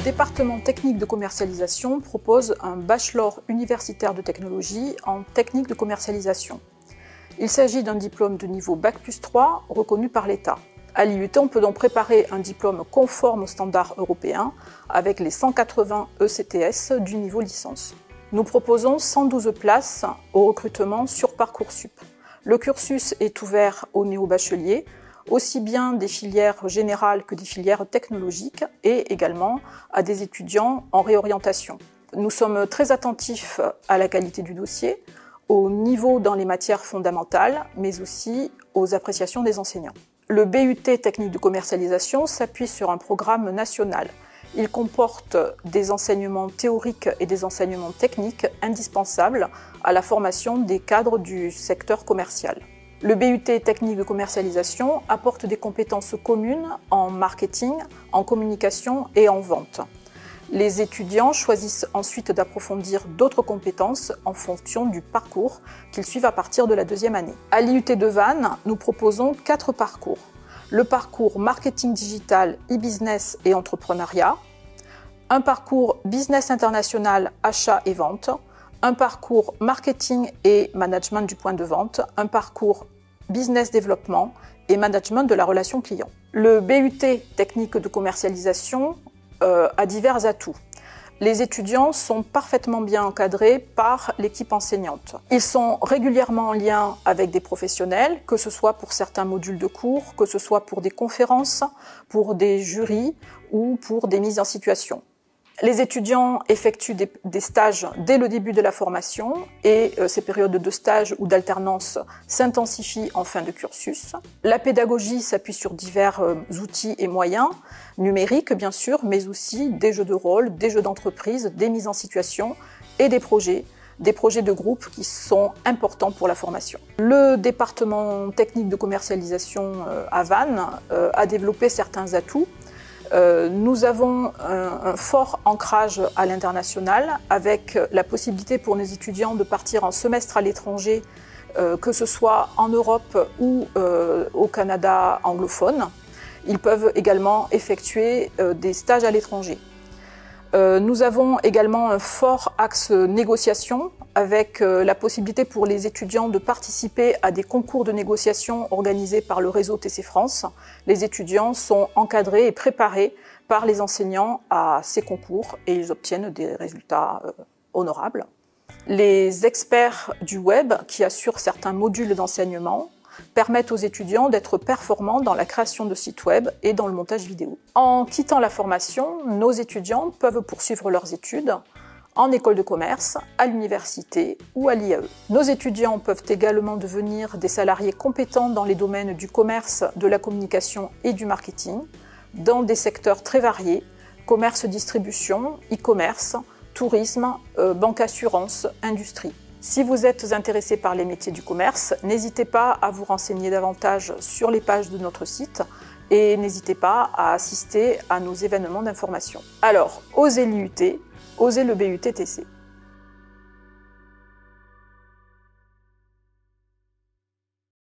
département technique de commercialisation propose un bachelor universitaire de technologie en technique de commercialisation. Il s'agit d'un diplôme de niveau Bac+3 reconnu par l'État. À l'IUT, on peut donc préparer un diplôme conforme aux standards européens avec les 180 ECTS du niveau licence. Nous proposons 112 places au recrutement sur Parcoursup. Le cursus est ouvert aux néo-bacheliers, aussi bien des filières générales que des filières technologiques et également à des étudiants en réorientation. Nous sommes très attentifs à la qualité du dossier, au niveau dans les matières fondamentales, mais aussi aux appréciations des enseignants. Le BUT technique de commercialisation s'appuie sur un programme national. Il comporte des enseignements théoriques et des enseignements techniques indispensables à la formation des cadres du secteur commercial. Le BUT technique de commercialisation apporte des compétences communes en marketing, en communication et en vente. Les étudiants choisissent ensuite d'approfondir d'autres compétences en fonction du parcours qu'ils suivent à partir de la deuxième année. À l'IUT de Vannes, nous proposons 4 parcours. Le parcours marketing digital, e-business et entrepreneuriat, un parcours business international, achat et vente, un parcours marketing et management du point de vente, un parcours business développement et management de la relation client. Le BUT technique de commercialisation a divers atouts. Les étudiants sont parfaitement bien encadrés par l'équipe enseignante. Ils sont régulièrement en lien avec des professionnels, que ce soit pour certains modules de cours, que ce soit pour des conférences, pour des jurys ou pour des mises en situation. Les étudiants effectuent des stages dès le début de la formation et ces périodes de stage ou d'alternance s'intensifient en fin de cursus. La pédagogie s'appuie sur divers outils et moyens, numériques bien sûr, mais aussi des jeux de rôle, des jeux d'entreprise, des mises en situation et des projets de groupe qui sont importants pour la formation. Le département technique de commercialisation à Vannes a développé certains atouts. Nous avons un fort ancrage à l'international avec la possibilité pour nos étudiants de partir en semestre à l'étranger, que ce soit en Europe ou au Canada anglophone. Ils peuvent également effectuer des stages à l'étranger. Nous avons également un fort axe négociation avec la possibilité pour les étudiants de participer à des concours de négociation organisés par le réseau TC France. Les étudiants sont encadrés et préparés par les enseignants à ces concours et ils obtiennent des résultats honorables. Les experts du web qui assurent certains modules d'enseignement permettent aux étudiants d'être performants dans la création de sites web et dans le montage vidéo. En quittant la formation, nos étudiants peuvent poursuivre leurs études en école de commerce, à l'université ou à l'IAE. Nos étudiants peuvent également devenir des salariés compétents dans les domaines du commerce, de la communication et du marketing, dans des secteurs très variés, commerce-distribution, e-commerce, tourisme, banque-assurance, industrie. Si vous êtes intéressé par les métiers du commerce, n'hésitez pas à vous renseigner davantage sur les pages de notre site et n'hésitez pas à assister à nos événements d'information. Alors, osez l'IUT, osez le BUT-TC.